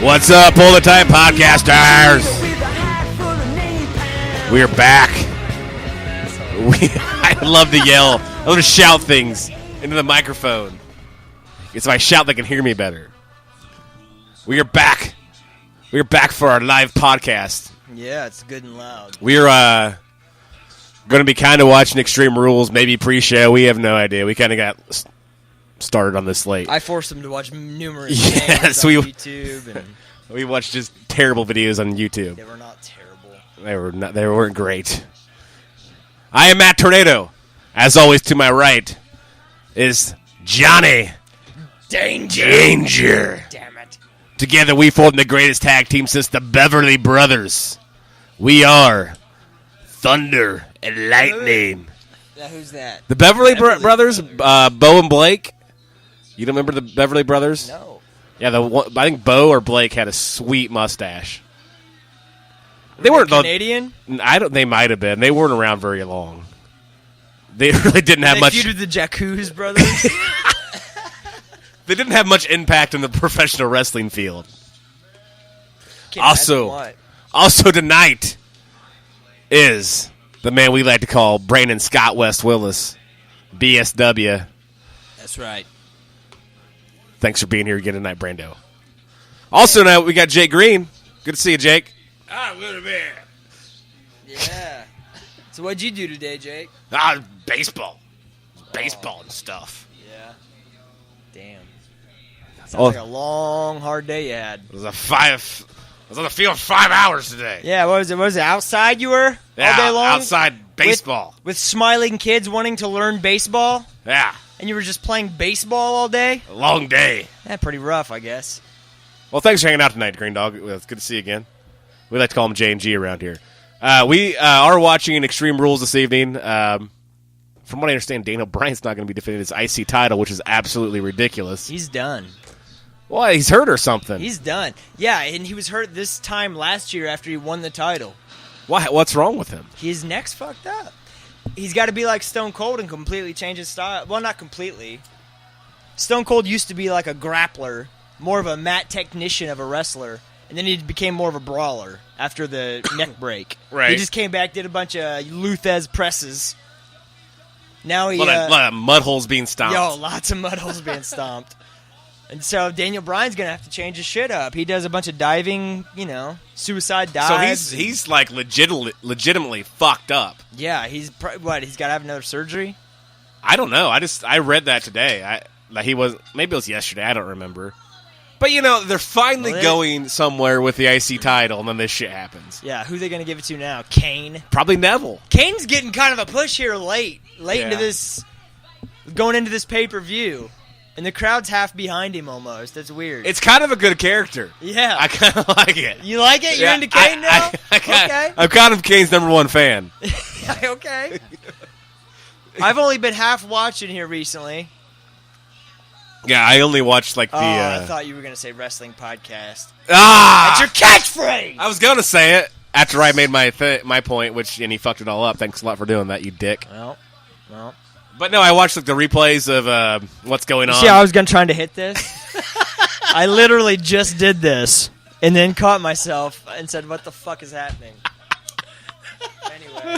What's up, Pull the Time Podcasters? We're back. I love to yell. I love to shout things into the microphone. It's if I shout, they can hear me better. We are back. We are back for our live podcast. Yeah, it's good and loud. We're going to be kind of watching Extreme Rules, maybe pre-show. We have no idea. We kind of got started on this late. I forced them to watch numerous yes, on YouTube. And we watched just terrible videos on YouTube. they were not terrible. They weren't great. I am Matt Tornado. As always, to my right is Johnny Danger. Damn it. Together, we form the greatest tag team since the Beverly Brothers. We are Thunder and Lightning. Now, who's that? The Beverly Brothers, Bo and Blake. You don't remember the Beverly Brothers? No. Yeah, I think Bo or Blake had a sweet mustache. They Were weren't Canadian? They might have been. They weren't around very long. They really didn't have much. They feuded the Jacuz brothers. They didn't have much impact in the professional wrestling field. Can't imagine what. Also tonight is the man we like to call Brandon Scott West Willis, BSW. That's right. Thanks for being here again tonight, Brando. Also now we got Jake Green. Good to see you, Jake. I'm gonna be. Yeah. So what'd you do today, Jake? Baseball and stuff. Yeah. Damn. Sounds like a long, hard day you had. It was I was on the field 5 hours today. Yeah, what was it? Was it outside you were all day long? Outside baseball. With smiling kids wanting to learn baseball? Yeah. And you were just playing baseball all day? A long day. Yeah, pretty rough, I guess. Well, thanks for hanging out tonight, Green Dog. It's good to see you again. We like to call him J&G around here. We are watching Extreme Rules this evening. From what I understand, Daniel Bryan's not going to be defending his IC title, which is absolutely ridiculous. He's done. Well, he's hurt or something. He's done. Yeah, and he was hurt this time last year after he won the title. Why? What's wrong with him? His neck's fucked up. He's got to be like Stone Cold and completely change his style. Well, not completely. Stone Cold used to be like a grappler, more of a mat technician of a wrestler, and then he became more of a brawler after the neck break. Right. He just came back, did a bunch of Luthez presses. Now he... A lot of mud holes being stomped. Lots of mud holes being stomped. And so Daniel Bryan's going to have to change his shit up. He does a bunch of diving, suicide dives. So he's like legitimately fucked up. Yeah, he's got to have another surgery? I don't know. I read that today. Maybe it was yesterday. I don't remember. But they're finally going somewhere with the IC title, and then this shit happens. Yeah, who are they going to give it to now? Kane? Probably Neville. Kane's getting kind of a push here late Yeah. into this, going into this pay-per-view. And the crowd's half behind him almost. That's weird. It's kind of a good character. Yeah. I kind of like it. You like it? You're into Kane now? Okay. I'm kind of Kane's #1 fan. Okay. I've only been half watching here recently. Yeah, I only watched like the... I thought you were going to say wrestling podcast. That's your catchphrase! I was going to say it after I made my point, and he fucked it all up. Thanks a lot for doing that, you dick. Well. But no, I watched like the replays of what's going on. See how I was trying to hit this? I literally just did this and then caught myself and said, what the fuck is happening? Anyway.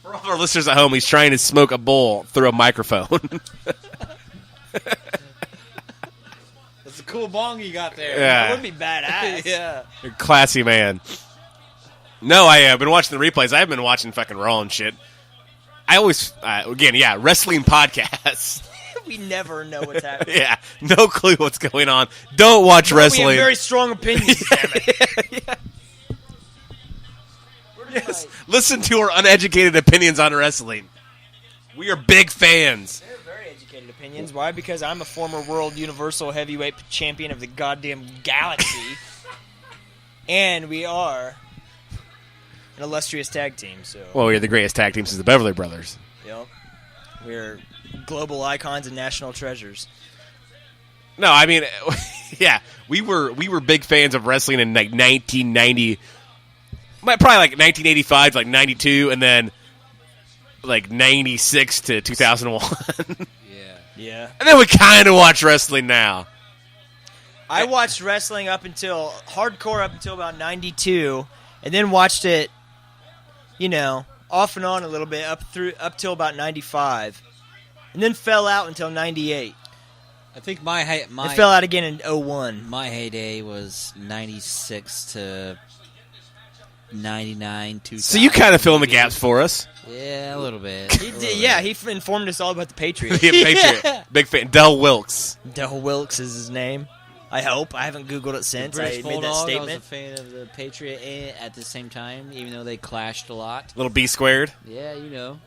For all our listeners at home, he's trying to smoke a bowl through a microphone. That's a cool bong you got there. Yeah. That would be badass. Yeah. You're a classy man. No, I've been watching the replays. I haven't been watching fucking Raw and shit. I always, wrestling podcasts. We never know what's happening. Yeah, no clue what's going on. Don't watch wrestling. We have very strong opinions, damn it. Yeah. Yes. Listen to our uneducated opinions on wrestling. We are big fans. They're very educated opinions. Why? Because I'm a former world universal heavyweight champion of the goddamn galaxy. And we are an illustrious tag team. So, Well, we're the greatest tag team since the Beverly Brothers. Yep. We're global icons and national treasures. No, I mean, yeah, we were big fans of wrestling in like 1990, probably like 1985 to like 92, and then like 96 to 2001. Yeah. Yeah. And then we kind of watch wrestling now. I watched wrestling hardcore up until about 92, and then watched it, off and on a little bit up till about 95, and then fell out until 98. I think my It fell out again in 01. my heyday was 96 to 99, 2000. So you kind of fill in the gaps for us. Yeah, a little bit. He did, yeah, he informed us all about the Patriots. Yeah, Patriot. Big fan. Del Wilkes. Dell Wilkes is his name. I hope. I haven't Googled it since I British made that Bulldog, I was a statement. fan of the Patriot and at the same time, even though they clashed a lot. Little B squared. Yeah, you know.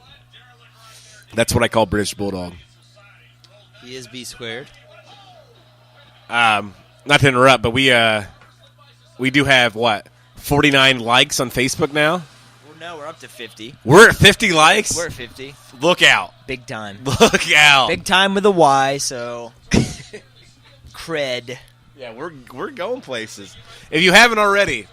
That's what I call British Bulldog. He is B squared. Not to interrupt, but we do have, 49 likes on Facebook now? Well, no, we're up to 50. We're at 50 likes? We're at 50. Look out. Big time. Look out. Big time with a Y, so cred. Yeah, we're going places. If you haven't already,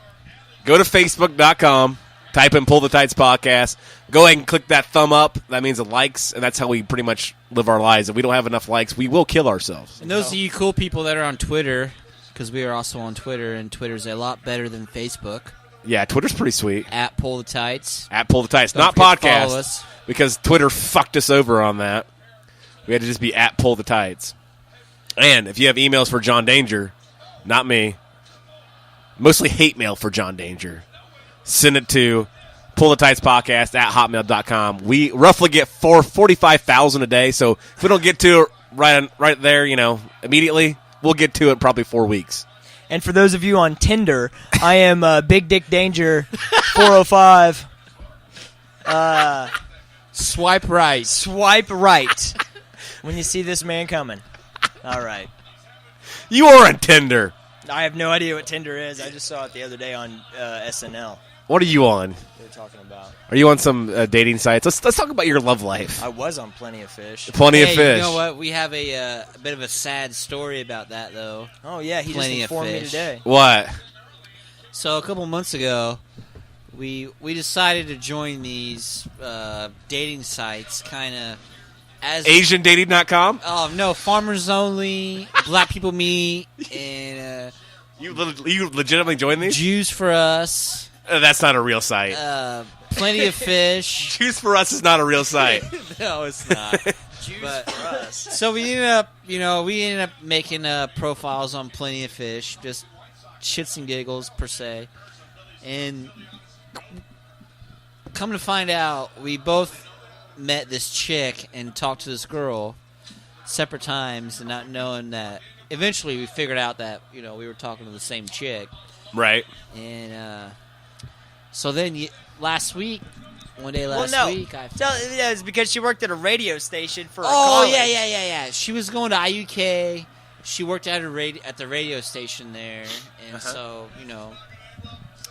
go to Facebook.com, type in Pull the Tights Podcast. Go ahead and click that thumb up. That means the likes, and that's how we pretty much live our lives. If we don't have enough likes, we will kill ourselves. And those of you cool people that are on Twitter, because we are also on Twitter, and Twitter's a lot better than Facebook. Yeah, Twitter's pretty sweet. At Pull the Tights. At Pull the Tights. Don't Not forget to follow podcast, us. because Twitter fucked us over on that. We had to just be at Pull the Tights. And if you have emails for John Danger, not me, mostly hate mail for John Danger, send it to pullthetightspodcast at hotmail.com. We roughly get 45,000 a day, so if we don't get to it right there, immediately, we'll get to it in probably 4 weeks. And for those of you on Tinder, I am Big Dick Danger 405. Swipe right. Swipe right when you see this man coming. All right. You are on Tinder. I have no idea what Tinder is. I just saw it the other day on SNL. What are you on? They're talking about. Are you on some dating sites? Let's talk about your love life. I was on Plenty of Fish. Plenty of Hey, fish. you know what? We have a bit of a sad story about that, though. Oh yeah, he Plenty just of informed me Fish. today. What? So a couple months ago, we decided to join these dating sites, kind of as AsianDating.com? Oh no, farmers only, black people meet, and You legitimately joined these? Jews for us. That's not a real site. Plenty of fish. Choose for Us is not a real site. No, it's not. But, so we ended up making profiles on Plenty of Fish, just shits and giggles per se, and come to find out, we both met this chick and talked to this girl separate times, and not knowing that. Eventually, we figured out that we were talking to the same chick, Right. and so then last week. One day Well, last no. week, It's because she worked at a radio station for. Oh college. yeah. She was going to IUK. She worked at the radio station there, and so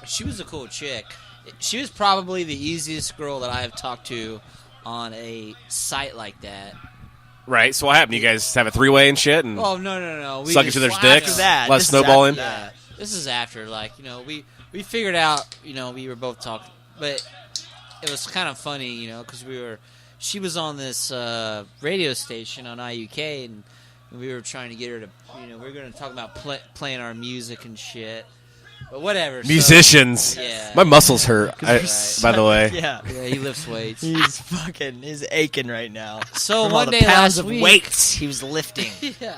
she was a cool chick. She was probably the easiest girl that I have talked to on a site like that. Right. So what happened? You guys have a three-way and shit? And Oh no! We suck just- each other's Well, dicks? after that, Let this is snowballing? after that. This is after, we figured out, we were both talking, but it was kind of funny, because she was on this radio station on IUK, and we were trying to get her to, we were going to talk about playing our music and shit, but whatever. Musicians. So, yeah. My muscles hurt, Right. by the way. Yeah. Yeah, he lifts weights. He's aching right now. So From all one the day pounds last of week, weights he was lifting. yeah.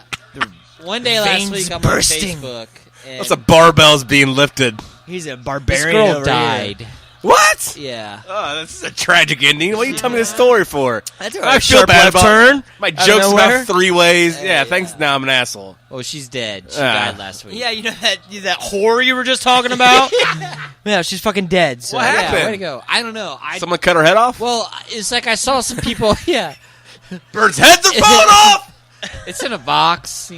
One day last veins week, I'm bursting. on Facebook, and That's a barbells being lifted. He's a this barbarian girl over died. here. What? Yeah. Oh, that's a tragic ending. What are you telling me this story for? That's I feel bad about turn. my out of jokes nowhere. about three ways. Yeah, Yeah. thanks. Now I'm an asshole. Oh, she's dead. She Ah. died last week. Yeah, you know that whore you were just talking about? Yeah, she's fucking dead. So. What happened? Yeah, way to go. I don't know. Someone cut her head off? Well, it's like I saw some people. Yeah, Birds' heads are falling off! it's in a box.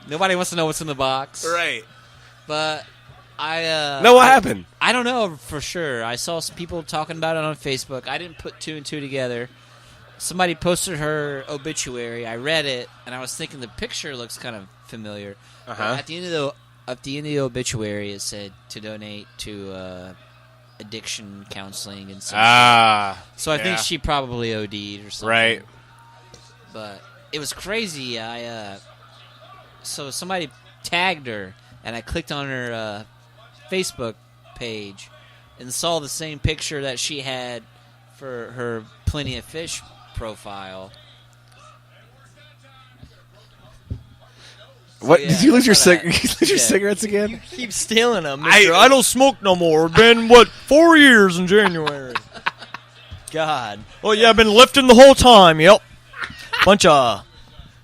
Nobody wants to know what's in the box. Right. But I. No, what happened? I don't know for sure. I saw some people talking about it on Facebook. I didn't put two and two together. Somebody posted her obituary. I read it, and I was thinking the picture looks kind of familiar. But Uh-huh. At the end of the obituary, it said to donate to addiction counseling and some Ah. shit. So I yeah. think she probably OD'd or something. Right. But it was crazy. so somebody tagged her, and I clicked on her Facebook page and saw the same picture that she had for her Plenty of Fish profile. What? yeah, Did you lose your that's what I- your yeah. cigarettes again? You keep stealing them, mister. I don't smoke no more. Been, 4 years in January. God. Oh, yeah, I've been lifting the whole time. Yep. Bunch of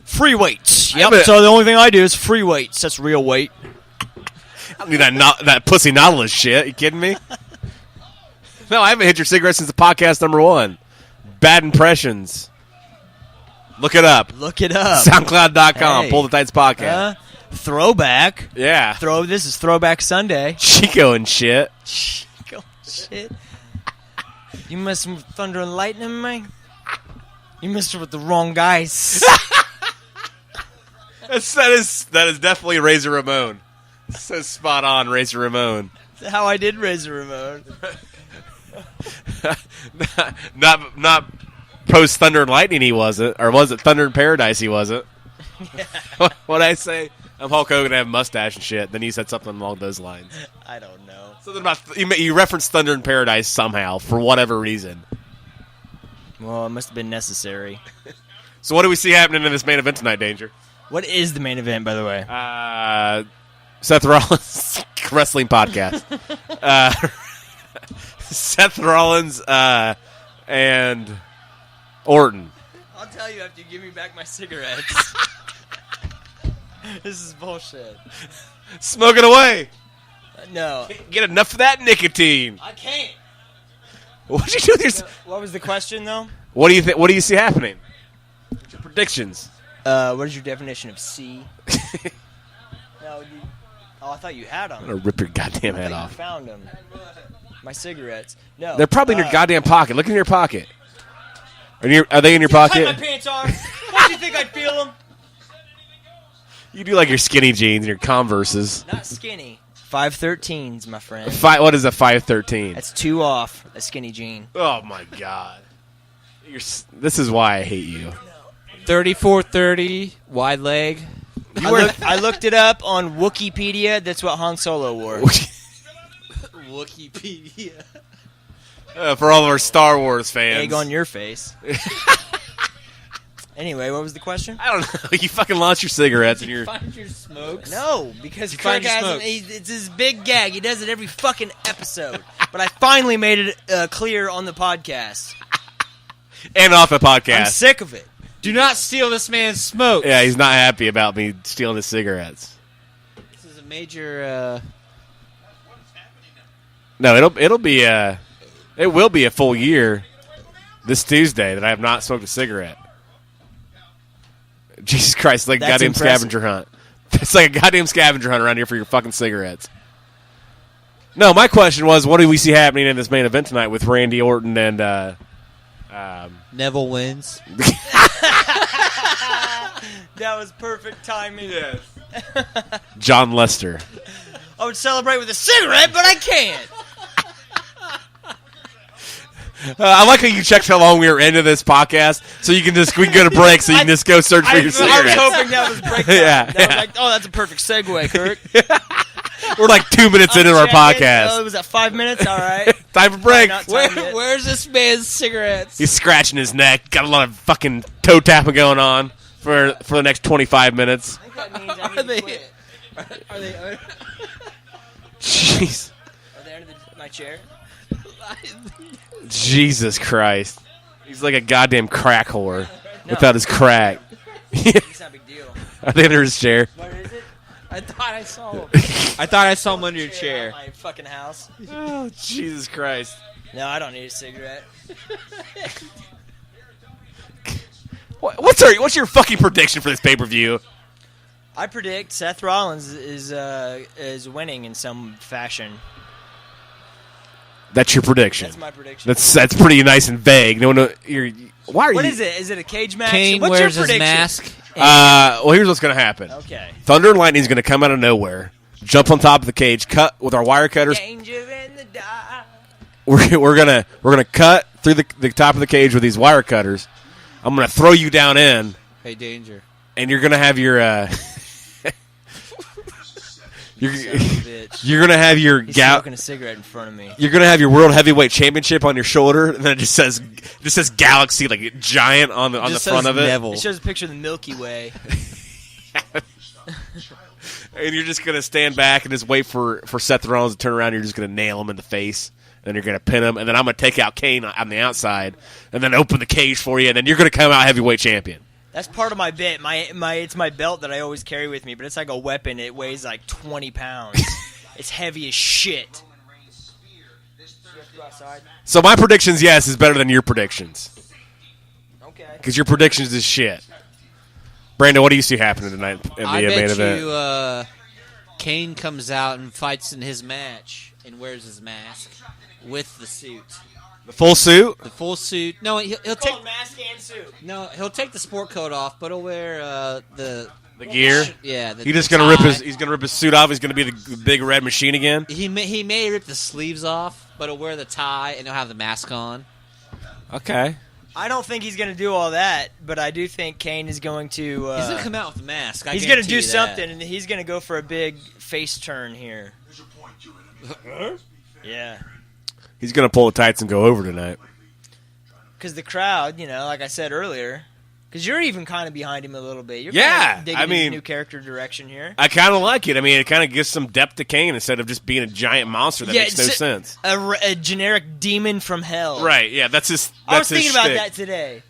free weights. Yep. So the only thing I do is free weights. That's real weight. I don't need that pussy Nautilus shit. You kidding me? No, I haven't hit your cigarettes since the podcast number 1. Bad Impressions. Look it up. Look it up. SoundCloud.com. Hey. Pull the Tights podcast. Throwback. Yeah. This is Throwback Sunday. Chico and shit. Go shit. You messing with Thunder and Lightning, man? You messing with the wrong guys. That is definitely Razor Ramon. So spot on, Razor Ramon. That's how I did Razor Ramon. not post Thunder and Lightning he wasn't, or was it Thunder in Paradise he wasn't? Yeah. What'd I say? I'm Hulk Hogan, I have a mustache and shit. Then you said something along those lines. I don't know. Something about you referenced Thunder in Paradise somehow for whatever reason. Well, it must have been necessary. So what do we see happening in this main event tonight, Danger? What is the main event, by the way? Seth Rollins wrestling podcast. Seth Rollins and Orton. I'll tell you after you give me back my cigarettes. This is bullshit. Smoke it away. No. Get enough of that nicotine. I can't. What'd you do with your... What was the question, though? What do you think? What do you see happening? What's your predictions? What is your definition of C? No, I thought you had them. I'm gonna rip your goddamn head I off. found them. My cigarettes. No. They're probably in your goddamn pocket. Look in your pocket. Are they in your How pocket? tight my pants are. What do you think I'd feel them? You do like your skinny jeans and your Converses. Not skinny. 513s, my friend. What is a 513? That's 2 off a skinny jean. Oh my god. This is why I hate you. 3430 wide leg. I looked it up on Wikipedia. That's what Han Solo wore. Wikipedia. For all of our Star Wars fans. Egg on your face. Anyway, what was the question? I don't know. You fucking lost your cigarettes and your... Find your smokes. No, because You Kirk find your hasn't. smokes. It's his big gag. He does it every fucking episode. But I finally made it clear on the podcast. And off the podcast. I'm sick of it. Do not steal this man's smokes. Yeah, he's not happy about me stealing his cigarettes. This is a major. No, it'll be it will be a full year this Tuesday that I have not smoked a cigarette. Jesus Christ, it's like a That's goddamn impressive. scavenger hunt. It's like a goddamn scavenger hunt around here for your fucking cigarettes. No, my question was, what do we see happening in this main event tonight with Randy Orton and Neville wins. That was perfect timing. Yes. John Lester? I would celebrate with a cigarette, but I can't. I like how you checked how long we were into this podcast, so we can go to break, so you can just go search for your I was cigarettes. hoping that was break time. Yeah, That was yeah. like, oh, that's a perfect segue, Kirk. We're like 2 minutes into our Check it. podcast. Oh, was that 5 minutes? All right. Time for break. Not time yet. Where's this man's cigarettes? He's scratching his neck. Got a lot of fucking toe tapping going on for the next 25 minutes. I think that means I Are need to they? quit. Are they? Jeez. Are they under my chair? Jesus Christ. He's like a goddamn crack whore No. without his crack. It's not a big deal. Are they under his chair? What is it? I thought I saw him. I thought I saw him under your chair. At my fucking house. Oh, Jesus Christ. No, I don't need a cigarette. What's your fucking prediction for this pay-per-view? I predict Seth Rollins is winning in some fashion. That's your prediction. That's my prediction. That's pretty nice and vague. No, why are What you? is it? Is it a cage match? Kane What's wears your his prediction? mask. Well, here's what's gonna happen. Okay. Thunder and Lightning's gonna come out of nowhere, jump on top of the cage, cut with our wire cutters. Danger in the dark. We're gonna cut through the top of the cage with these wire cutters. I'm gonna throw you down in, Hey, danger. and you're gonna have your You're, Son of a bitch. you're gonna have your He's gal. smoking a cigarette in front of me. You're gonna have your World Heavyweight Championship on your shoulder, and then it just says Galaxy like giant on the Just front says of it. Neville. It shows a picture of the Milky Way. And you're just gonna stand back and just wait for Seth Rollins to turn around. And you're just gonna nail him in the face, and then you're gonna pin him, and then I'm gonna take out Kane on the outside, and then open the cage for you, and then you're gonna come out heavyweight champion. That's part of my bit. It's my belt that I always carry with me, but it's like a weapon. It weighs like 20 pounds. It's heavy as shit. So my predictions, yes, is better than your predictions Okay. because your predictions is shit. Brandon, what do you see happening tonight in the I main bet event? you Kane comes out and fights in his match and wears his mask with the suit. The full suit? The full suit. No, he'll take mask and suit. no. He'll take the sport coat off, but he'll wear the gear? Yeah, He's just gonna rip his suit off. He's gonna be the big red machine again. He may rip the sleeves off, but he'll wear the tie and he'll have the mask on. Okay. I don't think he's going to do all that, but I do think Kane is going to... He's gonna come out with the mask. He's going to do something, and he's going to go for a big face turn here. Yeah. He's gonna pull the tights and go over tonight. Because the crowd, like I said earlier, because you're even kind of behind him a little bit. You're Yeah, kind of digging I his mean- new character direction here. I kind of like it. I mean, it kind of gives some depth to Kane instead of just being a giant monster that makes no it's sense. A generic demon from hell. Right? Yeah, that's his. That's I was his thinking about shtick. that today.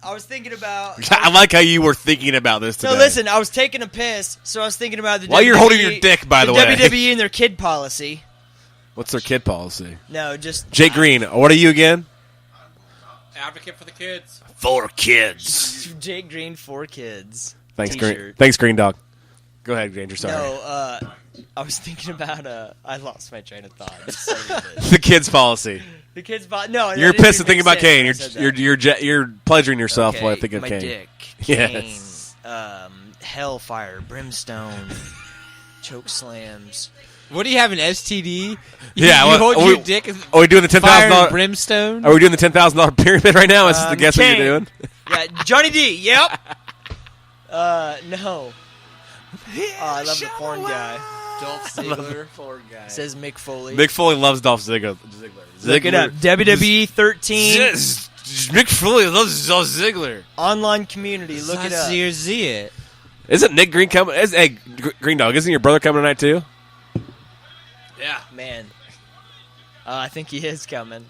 I was thinking about... I like how you were thinking about this today. So listen, I was taking a piss, so I was thinking about the While you're WWE holding your dick, by the way. WWE and their kid policy. What's their kid policy? No, just... Jake Green, what are you again? Advocate for the kids. 4 kids. Jake Green, 4 kids. Thanks, T-shirt. Green. Thanks, Green Dog. Go ahead, Granger. Sorry. No, I was thinking about... I lost my train of thought. So good. The kids policy. The kids... No, You're that didn't pissed at even thinking make about Kane. sense when I You're said that. you're pleasuring yourself Okay, while thinking of my Kane. dick. Yes. Kane, hellfire, brimstone, choke slams. What do you have, an STD? Yeah, you well, hold we- your dick and Are we doing the fire and $10,000? brimstone? Are we doing the $10,000 pyramid right now? Is this the guess what Kane. you're doing? Yeah, Johnny D. Yep. No. Oh, I love the porn guy. Dolph Ziggler. Says Mick Foley. Mick Foley loves Dolph Ziggler. Look it up. WWE 13 Mick Foley loves Dolph Ziggler. online community. Look it up. See it. Isn't Nick Green coming? Hey, Green Dog, isn't your brother coming tonight too? Yeah, man. I think he is coming.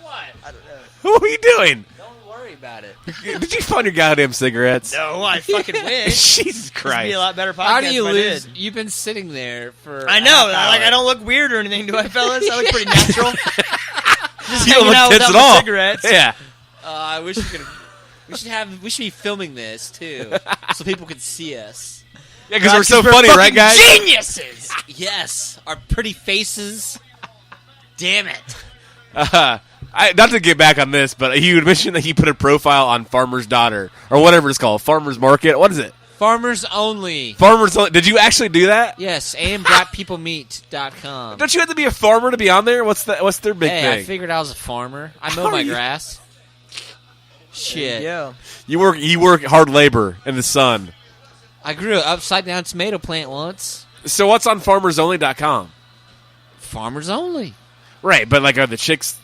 What? I don't know. What are you doing? Don't worry about it. Did you find your goddamn cigarettes? No, I fucking wish. Jesus This would be Christ. a lot better podcast How do you if I lose? did. You've been sitting there for. I a know. half Like hour. I don't look weird or anything, do I, fellas? I look pretty natural. Just You don't hanging look out tense without at all. my cigarettes. Yeah. I wish we could. We should be filming this too, so people could see us. Yeah, because we're so funny, fucking right, guys? Geniuses. Yes, our pretty faces. Damn it! Not to get back on this, but he would mention that he put a profile on Farmer's Daughter or whatever it's called, Farmer's Market. What is it? Farmers only. Farmer's. Did you actually do that? Yes, and.peoplemeet.com. Don't you have to be a farmer to be on there? What's their big Hey, thing? I figured I was a farmer. I mow How my are you- grass. Shit. Yeah. You work hard labor in the sun. I grew an upside down tomato plant once. So what's on farmersonly.com? Farmers only. Right, but like are the chicks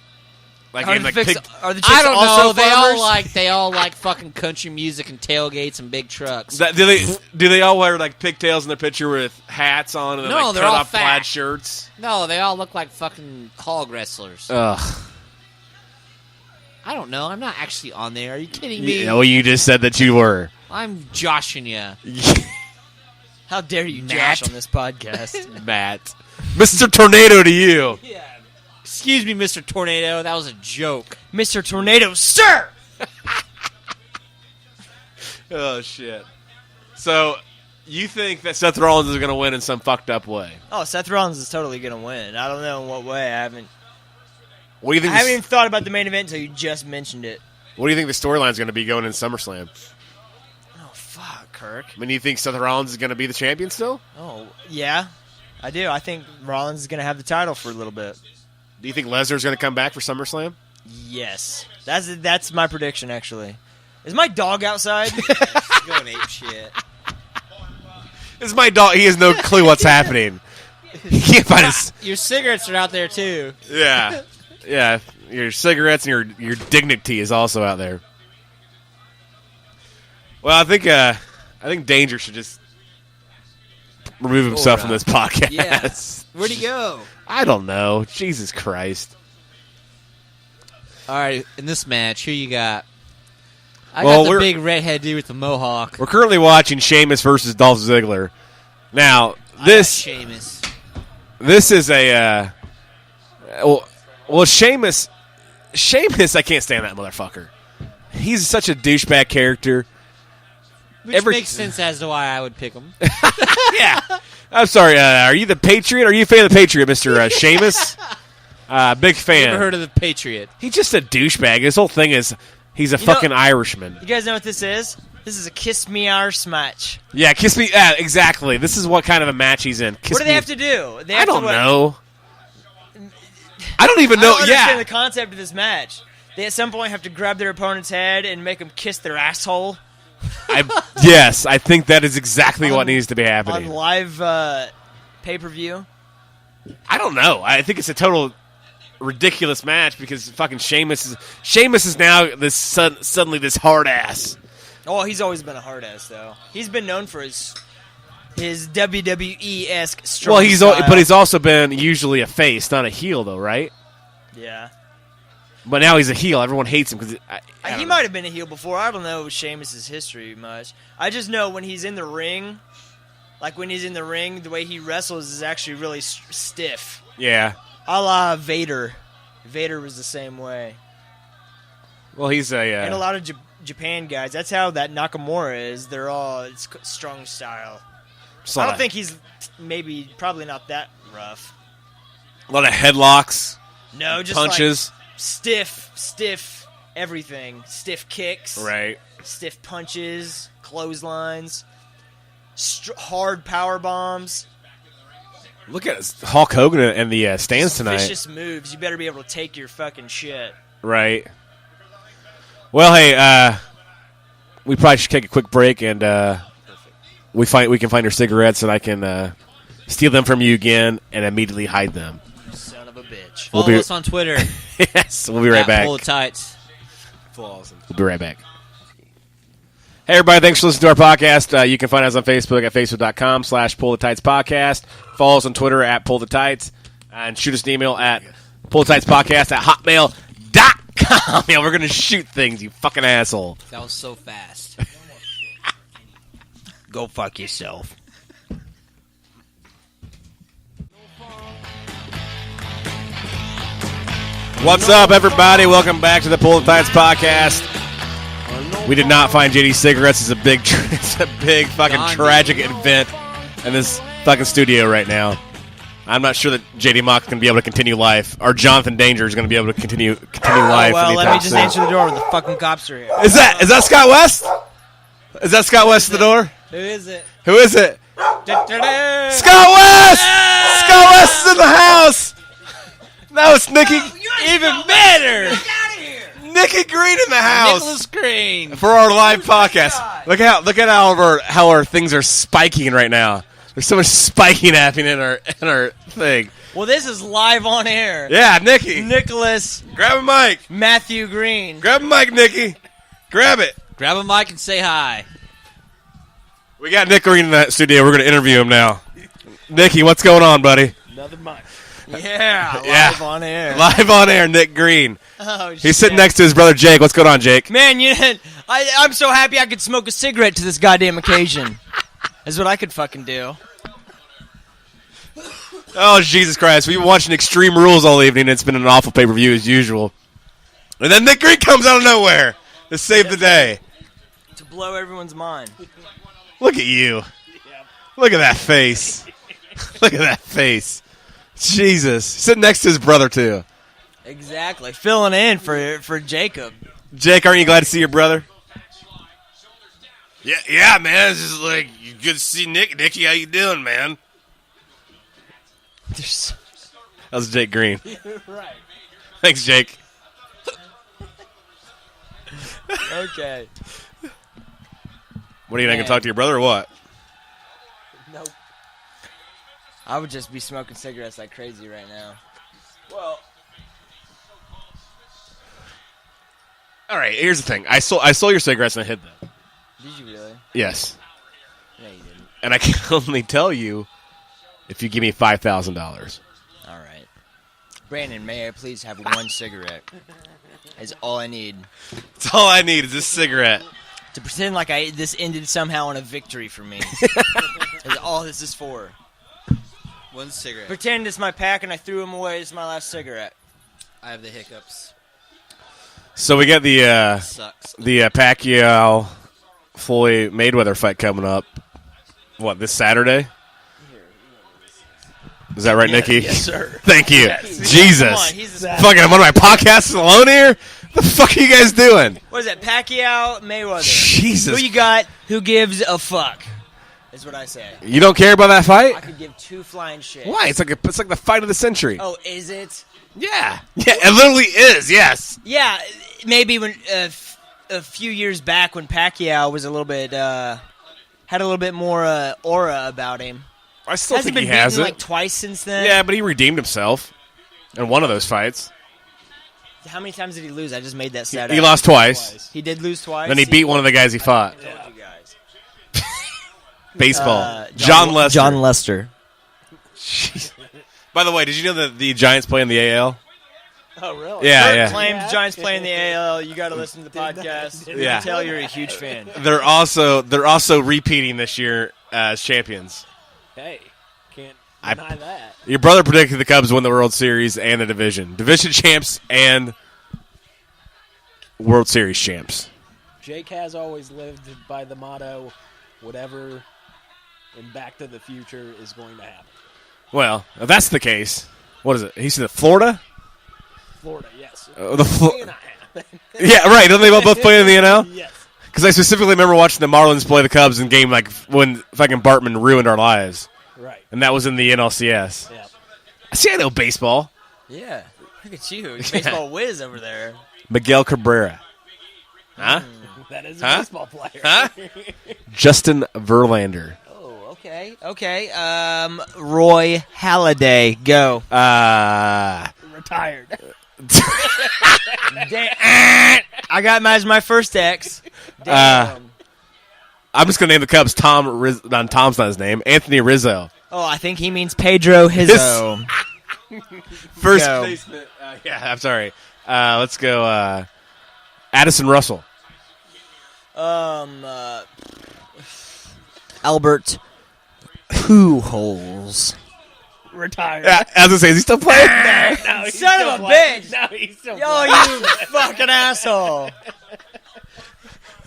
like Are in the like chicks, pig, are the chicks I don't also know. farmers? They all like fucking country music and tailgates and big trucks. do they all wear like pigtails in their picture with hats on and then, No, like they're cut all off fat. plaid shirts? No, they all look like fucking hog wrestlers. Ugh. I don't know. I'm not actually on there. Are you kidding me? Well, you just said that you were. I'm joshing you. How dare you, Matt. Josh, on this podcast? Matt. Mr. Tornado to you. Yeah. Excuse me, Mr. Tornado. That was a joke. Mr. Tornado, sir! Oh shit. So you think that Seth Rollins is going to win in some fucked up way? Oh, Seth Rollins is totally going to win. I don't know in what way. I haven't What do you think? even thought about the main event until you just mentioned it. What do you think the storyline is going to be going in SummerSlam? Oh, fuck, Kirk. I mean, do you think Seth Rollins is going to be the champion still? Oh, yeah. I do. I think Rollins is going to have the title for a little bit. Do you think Lesnar's going to come back for SummerSlam? Yes. That's my prediction, actually. Is my dog outside? Going ape shit. This is my dog. He has no clue what's happening. He can't find his. Your cigarettes are out there too. Yeah, yeah. Your cigarettes and your dignity is also out there. Well, I think Danger should just remove himself from this podcast. Yeah. Where'd he go? I don't know. Jesus Christ. All right, in this match, who you got? I Well, got the we're- big redhead dude with the mohawk. We're currently watching Sheamus versus Dolph Ziggler. Now, this Sheamus. this is a well Sheamus, I can't stand that motherfucker. He's such a douchebag character. Which makes sense as to why I would pick him. Yeah. I'm sorry. Are you the Patriot? Are you a fan of the Patriot, Mr. Sheamus? Big fan. Never heard of the Patriot. He's just a douchebag. His whole thing is he's a fucking Irishman. You guys know what this is? This is a kiss me arse match. Yeah, kiss me. Exactly. This is what kind of a match he's in. Kiss What do they me- have to do? They I have don't to, what, know. I don't even I know. don't understand Yeah. the concept of this match. They at some point have to grab their opponent's head and make them kiss their asshole Yes, I think that is exactly what needs to be happening. on live pay-per-view. I don't know. I think it's a total ridiculous match because fucking Sheamus is now this suddenly this hard ass. Oh, he's always been a hard ass though. He's been known for his WWE-esque strong Well, style. but he's also been usually a face, not a heel though, right? Yeah. But now he's a heel. Everyone hates him because He might have been a heel before. I don't know Sheamus' history much. I just know when he's in the ring, the way he wrestles is actually really stiff. Yeah. A la Vader. Vader was the same way. Well, he's And a lot of Japan guys, that's how that Nakamura is. They're all strong style. I don't think he's probably not that rough. a lot of headlocks, No, just punches. like stiff everything. Stiff kicks. Right. Stiff punches, clotheslines, hard power bombs. Look at Hulk Hogan and the stands tonight. Vicious moves. You better be able to take your fucking shit. Right. Well, hey, we probably should take a quick break, and we can find your cigarettes, and I can steal them from you again and immediately hide them. Son of a bitch. Follow us on Twitter. Yes, we'll be right back. Pull the tights. We'll be right back. Hey, everybody, thanks for listening to our podcast. You can find us on Facebook at facebook.com/PullTheTightsPodcast. Follow us on Twitter at PullTheTights. And shoot us an email at PullTheTightsPodcast@hotmail.com. Yeah, we're going to shoot things, you fucking asshole. That was so fast. Go fuck yourself. What's up, everybody? Welcome back to the Pull the Tights podcast. We did not find JD cigarettes. It's a big fucking tragic event in this fucking studio right now. I'm not sure that JD Mock is going to be able to continue life, or Jonathan Danger is going to be able to continue life. Well, let me anytime just soon. answer the door when the fucking cops are here. Is that Scott West? Is that Scott West at the door? Who is it? Who is it? Scott West! Scott West is in the house! No, it's Nikki. Even better! Nikki Green in the house. Nicholas Green. For our live podcast. Look at how our things are spiking right now. There's so much spiking happening in our thing. Well, this is live on air. Yeah, Nikki. Nicholas Grab a mic. Matthew Green. Grab a mic, Nikki. Grab it. Grab a mic and say hi. We got Nick Green in the studio. We're going to interview him now. Nikki, what's going on, buddy? Another mic. Yeah, Yeah. live on air. Live on air, Nick Green. Oh, He's sitting next to his brother Jake. What's going on, Jake? Man, I'm so happy I could smoke a cigarette to this goddamn occasion. That's what I could fucking do. Oh, Jesus Christ. We've been watching Extreme Rules all evening. It's been an awful pay-per-view as usual. And then Nick Green comes out of nowhere to save the day. To blow everyone's mind. Look at you. Look at that face. Look at that face. Jesus. Sitting next to his brother, too. Exactly. Filling in for Jacob. Jake, aren't you glad to see your brother? Yeah, man. It's just like, good to see Nicky, how you doing, man? That was Jake Green. Right. Thanks, Jake. Okay. What are you going to talk to your brother or what? I would just be smoking cigarettes like crazy right now. Well, all right. Here's the thing. I stole your cigarettes and I hid them. Did you really? Yes, No, you didn't. and I can only tell you if you give me $5,000. All right. Brandon, may I please have one cigarette? Is all I need. That's all I need is this cigarette. To pretend like this ended somehow on a victory for me. Is all this is for. One cigarette. Pretend it's my pack and I threw them away. It's my last cigarette. I have the hiccups. So we got the Sucks. Pacquiao Floyd Mayweather fight coming up. What, this Saturday? Is that right, Nikki? Yes, sir. Thank you. Jesus. Come on, he's the Fucking, I'm on my podcast alone here? What the fuck are you guys doing? What is that? Pacquiao, Mayweather. Jesus. Who you got? Who gives a fuck? Is what I say. You don't care about that fight? I could give two flying shits. Why? It's like the fight of the century. Oh, is it? Yeah. Yeah, it literally is, yes. Yeah, maybe when a few years back when Pacquiao was a little bit had a little bit more aura about him. I still Hasn't think been he has beaten it. like twice since then. Yeah, but he redeemed himself in one of those fights. How many times did he lose? I just made that stat He up. lost twice. He did lose twice. Then he beat one of the guys he fought. I told you guys. Baseball. John Lester. John Lester. Jeez. By the way, did you know that the Giants play in the AL? Oh, really? Yeah, Kurt yeah. claims Giants play in the AL. You got to listen to the podcast. You Yeah. can tell you're a huge fan. They're also repeating this year as champions. Hey, can't I- deny that. Your brother predicted the Cubs win the World Series and the division champs and World Series champs. Jake has always lived by the motto, whatever in Back to the Future is going to happen. Well, if that's the case, what is it? He said Florida. Florida, yes. The May not happen. Yeah, right. Don't they both play in the NL? Yes. Because I specifically remember watching the Marlins play the Cubs in game like when fucking Bartman ruined our lives, Right. and that was in the NLCS. Yeah. See, I know baseball. Yeah. Look at you. You're baseball whiz over there. Miguel Cabrera. Huh? That is a Huh? baseball player. Huh? Justin Verlander. Oh, okay. Okay. Roy Halladay. Go. Retired. I got my as my first ex. I'm just gonna name the Cubs Tom's not his name. Anthony Rizzo. Oh, I think he means Pedro Hizzo. First Go. baseman. Yeah, I'm sorry. Let's go. Addison Russell. Albert Pujols. Retired. Yeah, I was gonna say, is he still playing? No, he's Son still of a playing. bitch. No, he's still Yo, playing. you fucking asshole.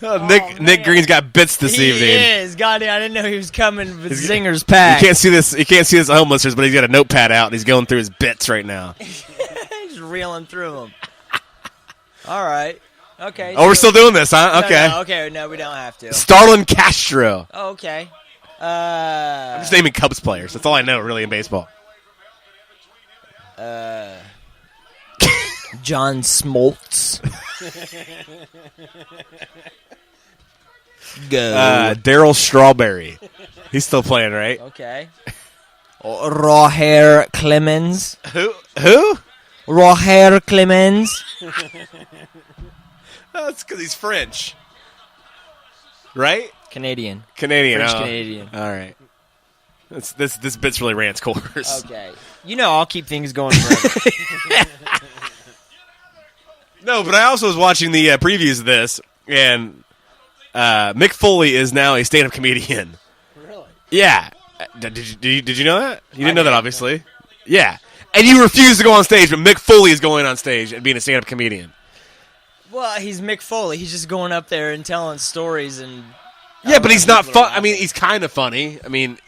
Nick Green's got bits this He evening. is. Goddamn, I didn't know he was coming with Zinger's pack. You can't see this. You can't see this at home, listeners, but he's got a notepad out and he's going through his bits right now. He's reeling through them. All right. Okay. Oh, we're still doing this, huh? No, Okay. no, okay, no, we don't have to. Starlin Castro. Oh, okay. I'm just naming Cubs players. That's all I know, really, in baseball. John Smoltz. Go. Daryl Strawberry. He's still playing, right? Okay. Roger Clemens. Who? Roger Clemens. Oh, it's because he's French. Right? Canadian. Canadian. French oh. Canadian. All right. This bit's really ran its course. Okay. You know I'll keep things going forever. No, but I also was watching the previews of this, and Mick Foley is now a stand-up comedian. Really? Yeah. Did you know that? You didn't know that, obviously. Yeah. And you refuse to go on stage, but Mick Foley is going on stage and being a stand-up comedian. Well, he's Mick Foley. He's just going up there and telling stories and Yeah, but he's not fun. I mean, he's kind of funny. I mean,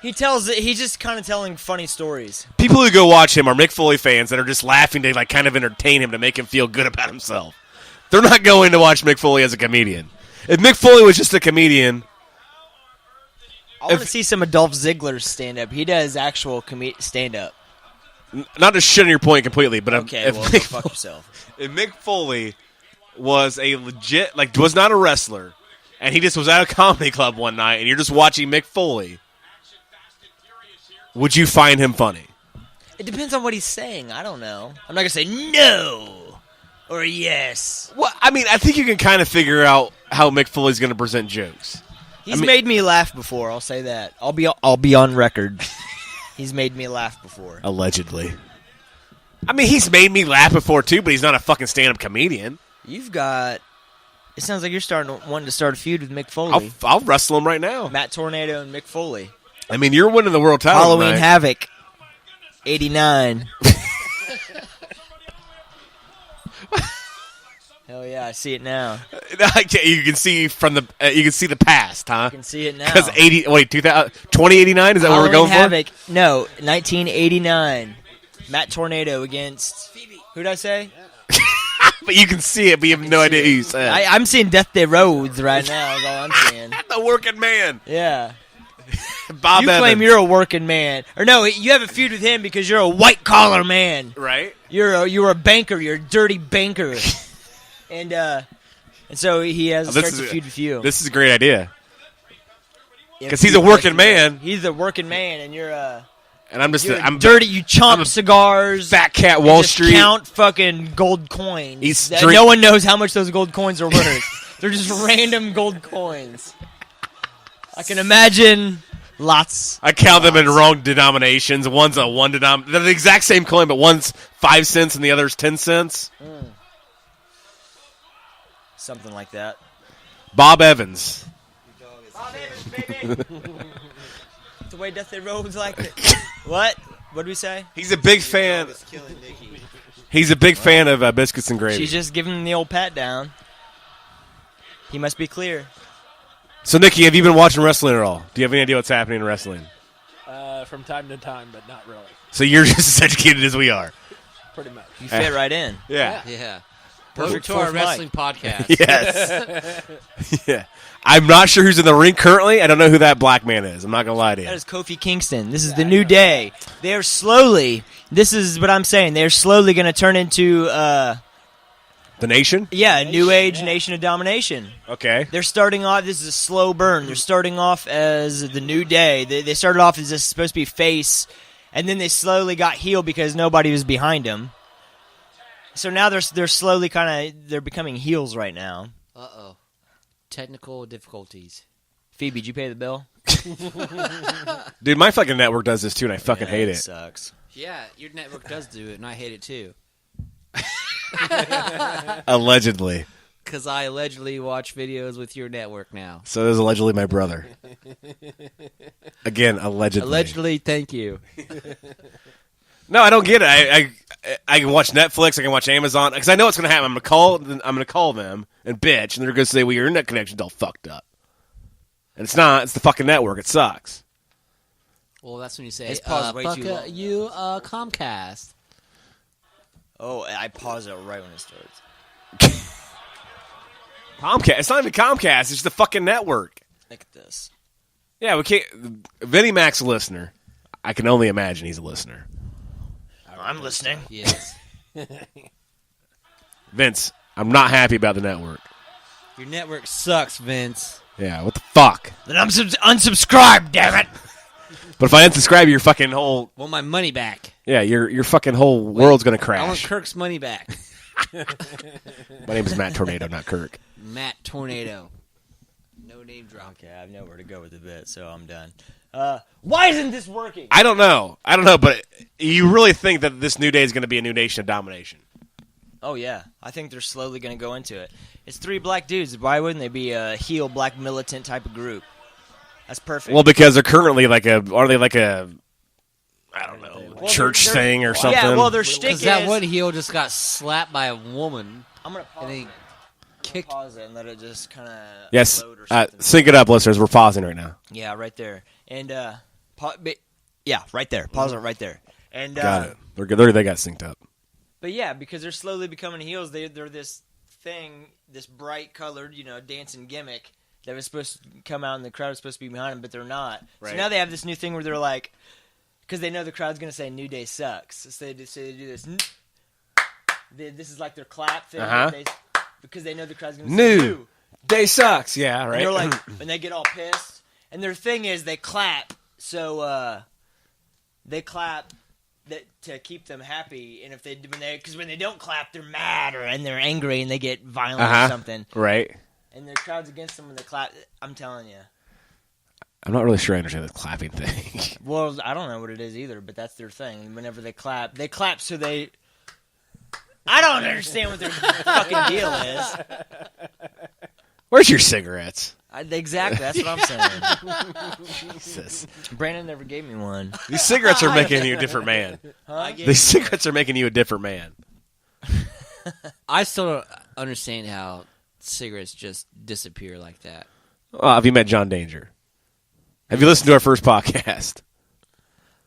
he's just kind of telling funny stories. people who go watch him are Mick Foley fans that are just laughing to like kind of entertain him to make him feel good about himself. They're not going to watch Mick Foley as a comedian. If Mick Foley was just a comedian, I want to see some Adolph Ziggler stand up. He does actual stand up. not to shit on your point completely, but Okay, if, well, go Mick, fuck yourself. if Mick Foley was a legit, like, was not a wrestler, and he just was at a comedy club one night, and you're just watching Mick Foley, would you find him funny? It depends on what he's saying. I don't know. I'm not gonna say no or yes. Well, I mean, I think you can kind of figure out how Mick Foley's going to present jokes. He's made me laugh before. I'll say that. I'll be on record. He's made me laugh before. Allegedly. I mean, he's made me laugh before, too, but he's not a fucking stand-up comedian. You've got... It sounds like you're wanting to start a feud with Mick Foley. I'll wrestle him right now. Matt Tornado and Mick Foley. I mean, you're winning the world title Halloween tonight. Havoc. 89. Hell yeah, I see it now. You can see you can see the past, huh? I can see it now. Because 2089 is that what we're going Havoc. No, 1989. Matt Tornado against Phoebe. Who'd I say? for? But you can see it, but you have no idea who you said. I'm seeing Death Day Rhodes right now. Is all I'm seeing. The working man, Yeah. Bob You Evans. claim you're a working man, or no? You have a feud with him because you're a white collar man. right. You're a banker. You're a dirty banker, and so he has this starts is a feud with you. This is a great idea Yeah, because he's a working man, He's a working man, and you're and I'm just I'm dirty. You chomp I'm a cigars. fat cat and Wall just Street. Count fucking gold coins. He's That drink- no one knows how much those gold coins are worth. They're just random gold coins. I can imagine lots. I count them in wrong denominations. One's a one denomination. They're the exact same coin, but one's 5 cents and the other's 10 cents. Something like that. Bob Evans. The way Death Day Rhodes like it. What? What did we say? He's a big fan. He's a big fan of biscuits and gravy. She's just giving him the old pat down. He must be clear. So, Nikki, have you been watching wrestling at all? Do you have any idea what's happening in wrestling? From time to time, but not really. So you're just as educated as we are. Pretty much. You fit right in. Yeah. Yeah. Perfect Perfect to our fourth mic. wrestling podcast. Yes. Yeah. I'm not sure who's in the ring currently. I don't know who that black man is. I'm not going to lie to you. That is Kofi Kingston. This is the new day. They are slowly. This is what I'm saying. They're slowly going to turn into, The Nation? a new age nation of domination. Okay. They're starting off. This is a slow burn. They're starting off as the new day. They started off as just supposed to be face, and then they slowly got heel because nobody was behind them. So now they're slowly they're becoming heels right now. Uh-oh. Technical difficulties. Phoebe, did you pay the bill? Dude, my fucking network does this too, and I fucking hate it. Sucks. Yeah, your network does do it, and I hate it too. Allegedly. Because I allegedly watch videos with your network now. So is allegedly my brother. Again, allegedly. Allegedly, thank you. No, I don't get it. I can watch Netflix. I can watch Amazon because I know what's going to happen. I'm going to call them and bitch, and they're going to say, "Well, your internet connection's all fucked up." And it's not. It's the fucking network. It sucks. Well, that's when you say, It's paused way fuck too long. you, Comcast. Oh, I pause it right when it starts. Comcast. It's not even Comcast. It's the fucking network. Look at this. Yeah, we can't. Vinnie Mac's a listener. I can only imagine he's a listener. I'm listening. Yes. Vince, I'm not happy about the network. Your network sucks, Vince. Yeah, what the fuck? Then I'm unsubscribed, damn it. But if I unsubscribe, your fucking whole Want my money back. your fucking whole world's gonna I want crash. Kirk's money back. My name is Matt Tornado, not Kirk. Matt Tornado. No name drop. Okay, I have nowhere to go with the bit, so I'm done. Why isn't this working? I don't know, but you really think that this new day is going to be a new nation of domination? Oh, yeah. I think they're slowly going to go into it. It's three black dudes. Why wouldn't they be a heel, black, militant type of group? That's perfect. Well, because they're currently I don't know, Well, church they're- thing or something. Yeah, well, their shtick Because is... that one heel just got slapped by a woman, I'm going to pause and it. he kicked. Pause it and let it just kind of Yes, load or something. sync it up, listeners. We're pausing right now. Yeah, right there. And, right there. Pause it right there. And, Got it. They're good. They got synced up. But yeah, because they're slowly becoming heels. They're this thing, this bright colored, dancing gimmick that was supposed to come out and the crowd was supposed to be behind them, but they're not. Right. So now they have this new thing where they're like, because they know the crowd's going to say New Day sucks. So they do this. This is like their clap thing. Uh-huh. Because they know the crowd's going to say New Day sucks. Yeah, And right. they're like, and they get all pissed. And their thing is they clap. So they clap to keep them happy, and if when they don't clap, they're mad and they're angry and they get violent or something. Right. And the crowd's against them when they clap. I'm telling you. I'm not really sure I understand the clapping thing. Well, I don't know what it is either, but that's their thing. Whenever they clap so they. I don't understand what their fucking deal is. Where's your cigarettes? Exactly, that's what I'm saying. Jesus. Brandon never gave me one. These cigarettes are making you a different man. These cigarettes are making you a different man. I still don't understand how cigarettes just disappear like that. Well, have you met John Danger? Have you listened to our first podcast?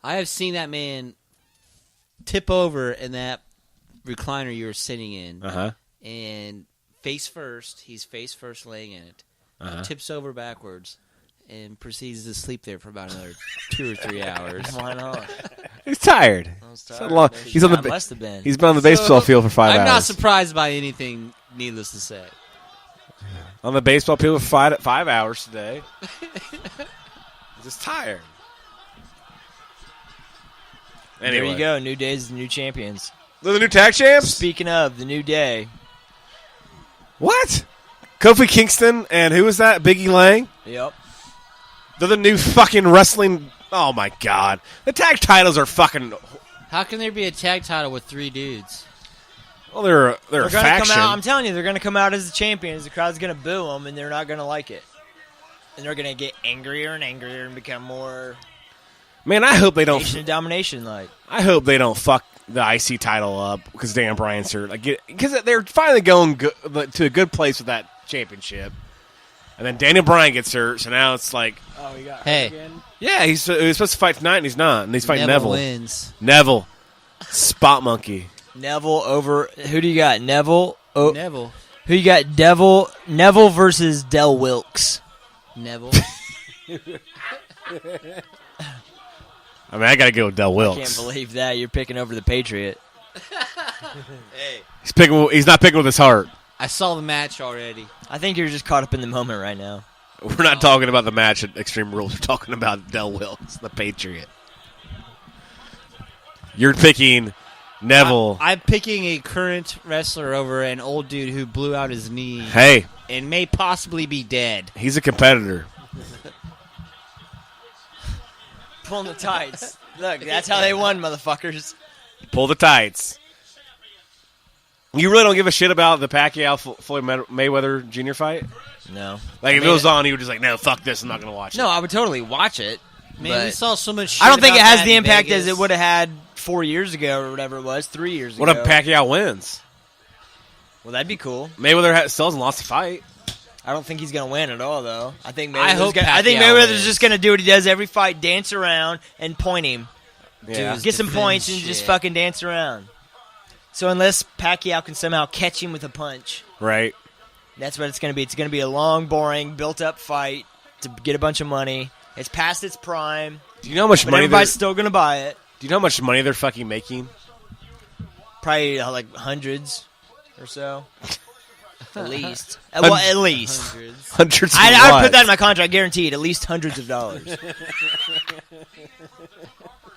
I have seen that man tip over in that recliner you were sitting in, and he's face first laying in it, tips over backwards, and proceeds to sleep there for about another 2 or 3 hours. Why not? He's tired. He's on the. Must have been. He's been on the baseball field for 5 hours. I'm not surprised by anything. Needless to say, on the baseball field for 5 hours today. He's just tired. Anyway. There you go. New Days, new champions. They're the new tag champs? Speaking of, the New Day. What? Kofi Kingston and who was that? Biggie Lang? Yep. They're the new fucking wrestling. Oh, my God. The tag titles are fucking. how can there be a tag title with 3 dudes? Well, they're a gonna faction. come out, I'm telling you, they're going to come out as the champions. The crowd's going to boo them, and they're not going to like it. And they're going to get angrier and angrier and become more Man, I hope they don't. nation of domination like. I hope they don't fuck the IC title up because Dan Bryan's hurt. Because they're finally going to a good place with that championship. And then Daniel Bryan gets hurt, so now it's like, Oh, he got hurt Hey. again? yeah, he was supposed to fight tonight, and he's not. And he's fighting Neville. wins. Neville. Spot monkey. Neville over. Who do you got? Neville? Oh, Neville. who you got? Neville versus Del Wilkes. Neville. I mean, I got to go with Del Wilkes. Can't believe that. You're picking over the Patriot. He's not picking with his heart. I saw the match already. I think you're just caught up in the moment right now. We're not talking about the match at Extreme Rules. We're talking about Del Wilkes, the Patriot. You're picking Neville. I'm picking a current wrestler over an old dude who blew out his knee Hey, and may possibly be dead. he's a competitor. Pulling the tights. Look, that's how they won, motherfuckers. Pull the tights. You really don't give a shit about the Pacquiao-Floyd Mayweather Jr. fight? No. Like, if it was on, you were just like, no, fuck this, I'm not going to watch it. No, I would totally watch it. Man, but we saw so much shit I don't think it about has that the in impact Vegas. as it would have had 4 years ago or whatever it was, 3 years ago. What if Pacquiao wins? Well, that'd be cool. Mayweather still hasn't lost a fight. I don't think he's going to win at all, though. I think I hope Pacquiao Mayweather's wins. just going to do what he does every fight, dance around and point him. Yeah. Dude, Get some defend points and just shit. fucking dance around. So unless Pacquiao can somehow catch him with a punch, Right. that's what it's going to be. It's going to be a long, boring, built-up fight to get a bunch of money. It's past its prime, Do you know how much but money everybody's still going to buy it. Do you know how much money they're fucking making? Probably like hundreds or so. At least. Well, at least. Hundreds. Hundreds of I would what? put that in my contract, guaranteed. At least hundreds of dollars.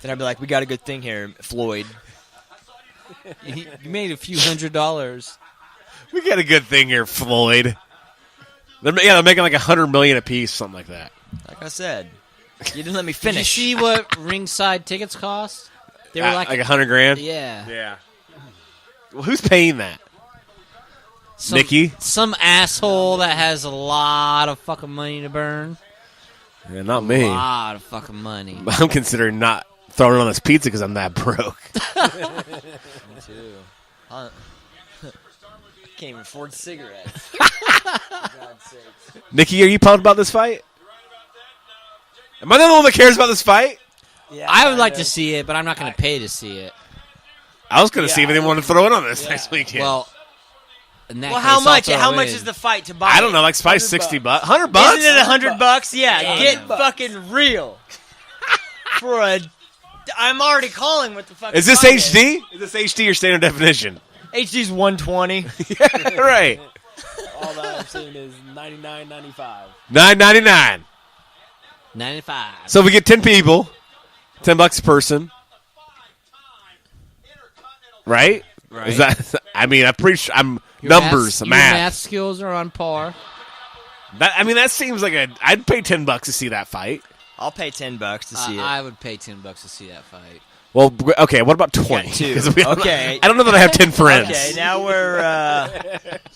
Then I'd be like, we got a good thing here, Floyd. You made a few $100s. We got a good thing here, Floyd. They're making like $100 million a piece, something like that. Like I said, you didn't let me Did you finish. see what ringside tickets cost? They were like $100 grand. yeah. Yeah. Well, who's paying that? Some, Nikki? Some asshole that has a lot of fucking money to burn. Yeah, not me. A lot of fucking money. I'm considering not throwing it on this pizza because I'm that broke. Me too. I can't even afford cigarettes. For God's sakes. Nikki, are you pumped about this fight? Am I the only one that cares about this fight? Yeah, I would like kinda. to see it, but I'm not going to pay to see it. I was going to see if Yeah, anyone wanted to throw it on this next weekend. Well, in that Well, case, how I'll much? throw How it much in. is the fight to buy? I don't know, it? like spice 60 bucks. $100? Isn't it $100? Yeah, Damn. get fucking real. For a, I'm already calling what the fuck. Is this HD? Is this HD or standard definition? HD's 120. Yeah, right. All that I'm seeing is $99.95. $9.99. 95. So if we get 10 people, $10 a person. Right? Right. Is that? I mean, I'm pretty sure. I'm Your numbers, your math. math skills are on par. That seems like I'd pay $10 to see that fight. I'll pay $10 to see it. I would pay $10 to see that fight. Well, okay. What about 20? Got two. 'Cause Okay. I don't know that I have 10 friends. Okay, now we're.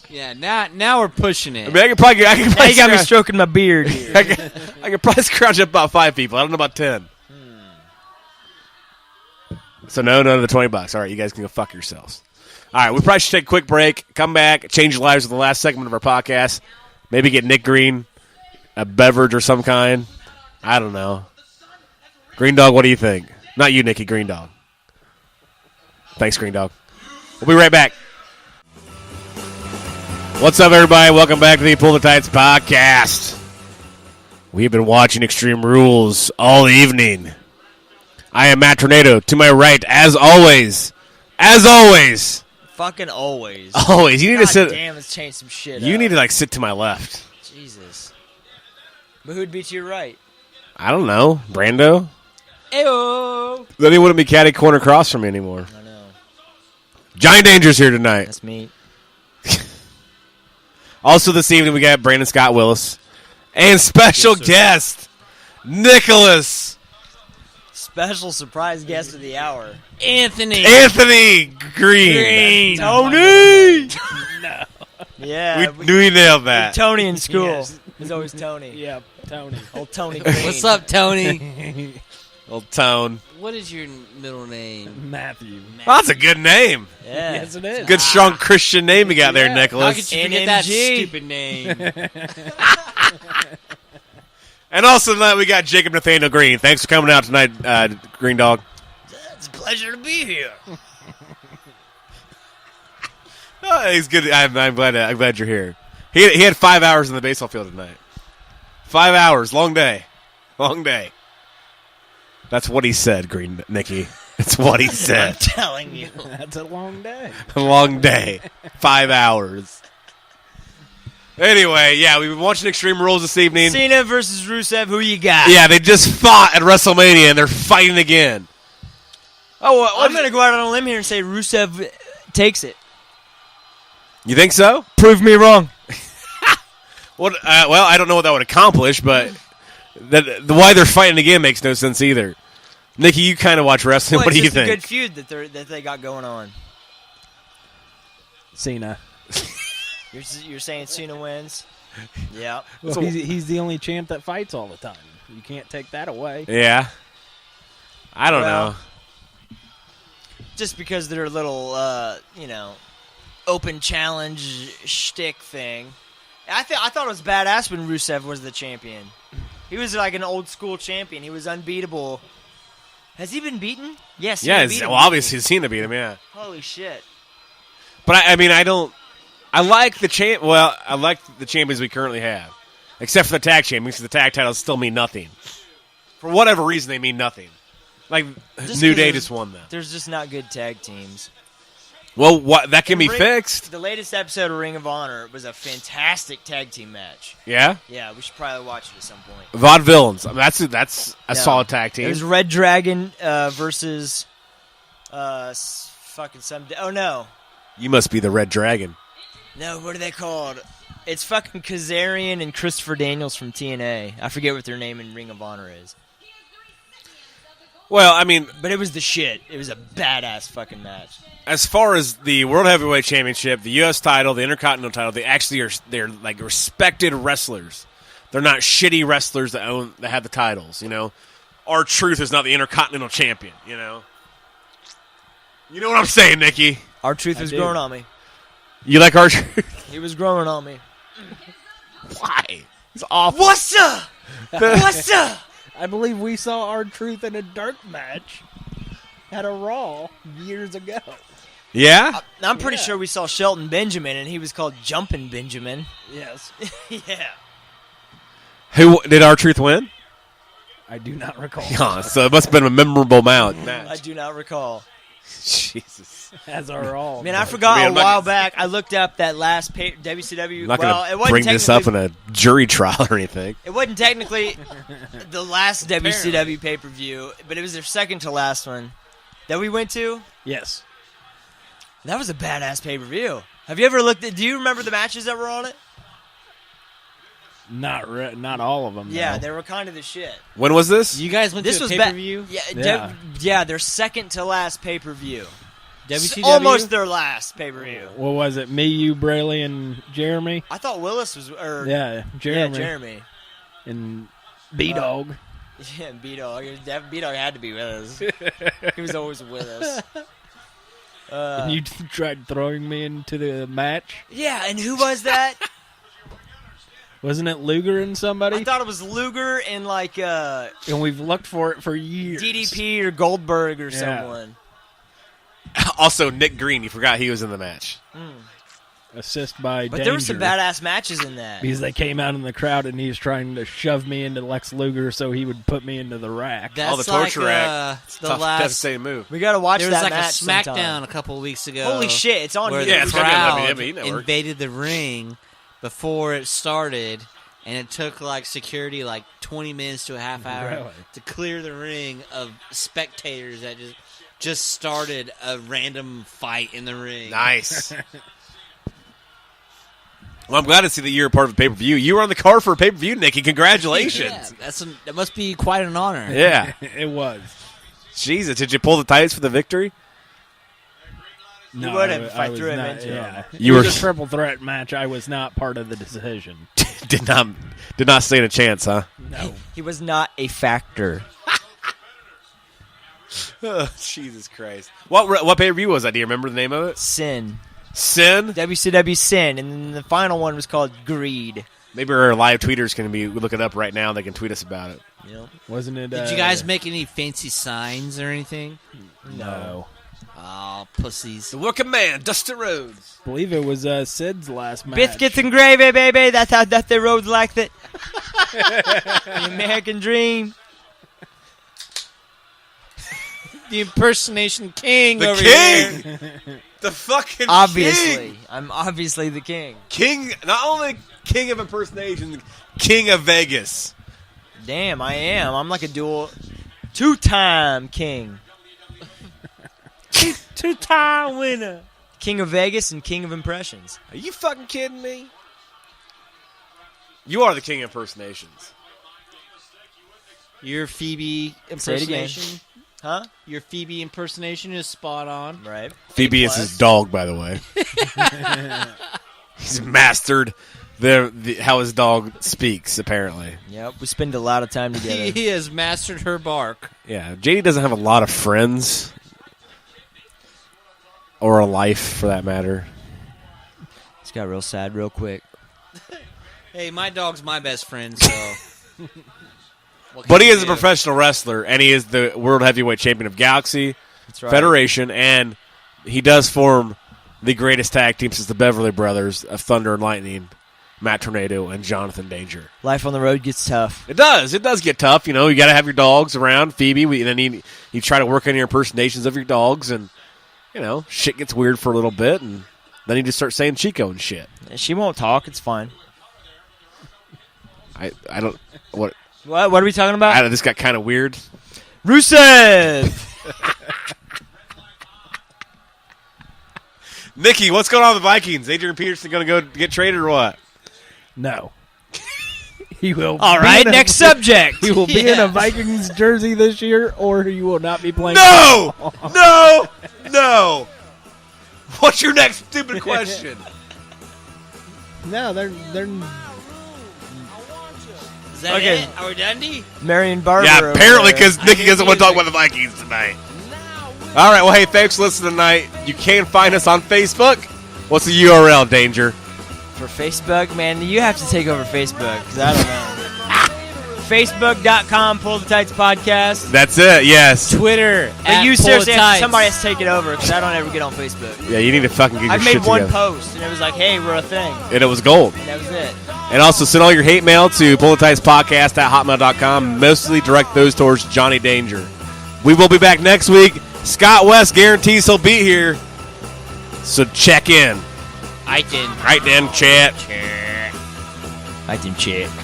Yeah, now we're pushing it. I mean, I could probably Now you got me stroking my beard here. I could probably scrounge up about 5 people. I don't know about 10. So no to the $20. All right, you guys can go fuck yourselves. All right, we probably should take a quick break, come back, change lives with the last segment of our podcast. Maybe get Nick Green a beverage or some kind. I don't know. Green Dog, what do you think? Not you, Nicky. Green Dog. Thanks, Green Dog. We'll be right back. What's up, everybody? Welcome back to the Pull the Tights podcast. We've been watching Extreme Rules all evening. I am Matt Tornado. To my right, as always, Fucking always. you need to God sit. damn, let's change some shit You up. need to sit to my left. Jesus. But who'd be to your right? I don't know, Brando. Ayo. Then he wouldn't be catty corner across from me anymore. I know. Giant Danger's here tonight. That's me. Also this evening we got Brandon Scott Willis and special guest Nicholas Special surprise guest of the hour. Anthony Green. Tony! Yeah. We knew he nailed that. Tony in school. Yes. It's always Tony. Yeah, Tony. Old Tony Green. What's up, Tony? Old Tone. What is your middle name? Matthew. Oh, that's a good name. Yeah. Yes, it is. Good strong Christian name you got there, Yeah. How Nicholas. could you forget that NMG. stupid name? And also tonight we got Jacob Nathaniel Green. Thanks for coming out tonight, Green Dog. It's a pleasure to be here. Oh, he's good. I'm glad you're here. He had 5 hours in the baseball field tonight. 5 hours, long day. That's what he said, Nicky. It's what he I'm said. telling you. That's a long day. A long day. 5 hours. Anyway, yeah, we've been watching Extreme Rules this evening. Cena versus Rusev, who you got? Yeah, they just fought at WrestleMania, and they're fighting again. Oh, I'm going to go out on a limb here and say Rusev takes it. You think so? Prove me wrong. Well, I don't know what that would accomplish, but why they're fighting again makes no sense either. Nikki, you kind of watch wrestling. Well, What do you it's just think? a good feud that they got going on. Cena. You're saying Cena wins? Yeah. Well, he's the only champ that fights all the time. You can't take that away. Yeah. I don't Well, know. Just because they're a little, open challenge shtick thing. I thought it was badass when Rusev was the champion. He was like an old school champion. He was unbeatable. Has he been beaten? Yes. Cena Yeah, beat him, well, didn't obviously he? Cena beat him, yeah. Holy shit. But I mean, I like the I like the champions we currently have, except for the tag champions. Because the tag titles still mean nothing. For whatever reason, they mean nothing. Like Just New 'cause Day there's- just won them. There's just not good tag teams. Well, that can be Ring- fixed. The latest episode of Ring of Honor was a fantastic tag team match. Yeah, Yeah, we should probably watch it at some point. Vaudevillains. I mean, that's a No. solid tag It team. was Red Dragon versus fucking some. Oh no, You must be the Red Dragon. no, what are they called? It's fucking Kazarian and Christopher Daniels from TNA. I forget what their name in Ring of Honor is, Well, I mean, but it was the shit. It was a badass fucking match. as far as the World Heavyweight Championship, the U.S. title, the Intercontinental title, they're like respected wrestlers. They're not shitty wrestlers that have the titles. You know, R-Truth is not the Intercontinental Champion. You know what I'm saying, Nikki? Our truth was do. growing on me. You like R-Truth? He was growing on me. Why? It's awful. What's up? What's up? I believe we saw R-Truth in a dark match at a Raw years ago. Yeah. I'm pretty Yeah. sure we saw Shelton Benjamin, and he was called Jumpin' Benjamin. Yes. Yeah. Who did R-Truth win? I do not recall. Yeah, so it must have been a memorable match. I do not recall. Jesus. As are all. Man, I forgot I'm a not while gonna- back. I looked up that last WCW. I'm not well, going it to wasn't bring this up technically- in a jury trial or anything. It wasn't technically the last WCW pay-per-view, but it was their second to last one that we went to. Yes. That was a badass pay-per-view. Have you ever looked at? Do you remember the matches that were on it? Not all of them. Yeah, though. they were kind of the shit. When was this? You guys went This to a was pay-per-view? Yeah, Yeah. yeah, their second to last pay-per-view. WCW? Almost their last pay-per-view. What was it? Me, you, Brayley, and Jeremy? I thought Willis was, or Yeah, yeah, Jeremy. Jeremy. And B-Dog. Yeah, B-Dog. B-Dog had to be with us. He was always with us. And you tried throwing me into the match? Yeah, and who was that? Wasn't it Luger and somebody? I thought it was Luger and like And we've looked for it for years. DDP or Goldberg or Yeah. someone. Also, Nick Green. You forgot he was in the match. Assist by But Danger. there were some badass matches in that. Because they came out in the crowd and he was trying to shove me into Lex Luger so he would put me into the rack. That's the torture like, rack. the Tough last. to say move. We gotta watch There was that like a match SmackDown sometime. a couple weeks ago. Holy shit, it's on Where here. the Yeah, it's gotta be on crowd WWE Network. invaded the ring before it started, and it took like security like 20 minutes to a half hour Really? to clear the ring of spectators that just started a random fight in the ring. Nice. Well, I'm glad to see that you're a part of a pay-per-view. You were on the card for a pay-per-view, Nikki. Yeah, Congratulations. that must be quite an honor. Yeah. It was. Jesus, did you pull the tights for the victory? No, wouldn't if I I was threw him not, into yeah. him. You It were- was a triple threat match. I was not part of the decision. did not stand a chance, huh? No. He was not a factor. Oh, Jesus Christ. What pay-per-view was that? Do you remember the name of it? Sin. Sin? WCW Sin. And then the final one was called Greed. Maybe our live tweeters can look it up right now and they can tweet us about it. You know? Wasn't it? Did you guys make any fancy signs or anything? No. Oh, pussies. working man, Dusty Rhodes. I believe it was Sid's last match. Biscuits and gravy, baby. That's how Dusty Rhodes liked it. The American Dream. The impersonation king The over here. king! The fucking Obviously. king! I'm obviously the king. King, not only king of impersonation, king of Vegas. Damn, I am. I'm like a two-time king. Two-time winner. King of Vegas and king of impressions. Are you fucking kidding me? You are the king of impersonations. Your Phoebe Say it again. impersonation. Huh? Your Phoebe impersonation is spot on. Right. Phoebe is his dog, by the way. He's mastered how his dog speaks, apparently. Yep. We spend a lot of time together. He has mastered her bark. Yeah, JD doesn't have a lot of friends. Or a life, for that matter. It's got real sad real quick. Hey, my dog's my best friend, so. What can But he you is a do? professional wrestler, and he is the World Heavyweight Champion of Galaxy That's right. Federation, and he does form the greatest tag team since the Beverly Brothers of Thunder and Lightning, Matt Tornado and Jonathan Danger. Life on the road gets tough. It does. It does get tough. You know, you got to have your dogs around. Phoebe, and then you try to work on your impersonations of your dogs, and, you know, shit gets weird for a little bit, and then you just start saying Chico and shit. She won't talk. It's fine. I don't... What What are we talking about? this got kind of weird. Rusev! Nikki, what's going on with the Vikings? Adrian Peterson going to go get traded or what? No. He will. All be right, in a- next subject. He will be in a Yeah. Vikings jersey this year, or he will not be playing. No! No! No! What's your next stupid question? No, they're Is that Okay. it? Are we done, D? Marion Barber. Yeah, over apparently there. because Nikki doesn't want to talk about the Vikings tonight. All right, well, hey, thanks for listening tonight. You can find us on Facebook. What's the URL, Danger? For Facebook, man, you have to take over Facebook, because I don't know. Facebook.com, Pull the Tights Podcast. That's it, yes. Twitter. But you Pull seriously the have Tights. somebody has to take it over, because I don't ever get on Facebook. Yeah, you need to fucking get your I've shit made one together. post, and it was like, hey, we're a thing. And it was gold. And that was it. And also send all your hate mail to bulletightspodcast@hotmail.com. Mostly direct those towards Johnny Danger. We will be back next week. Scott West guarantees he'll be here. So check in. I can. Right then, chat. I can check.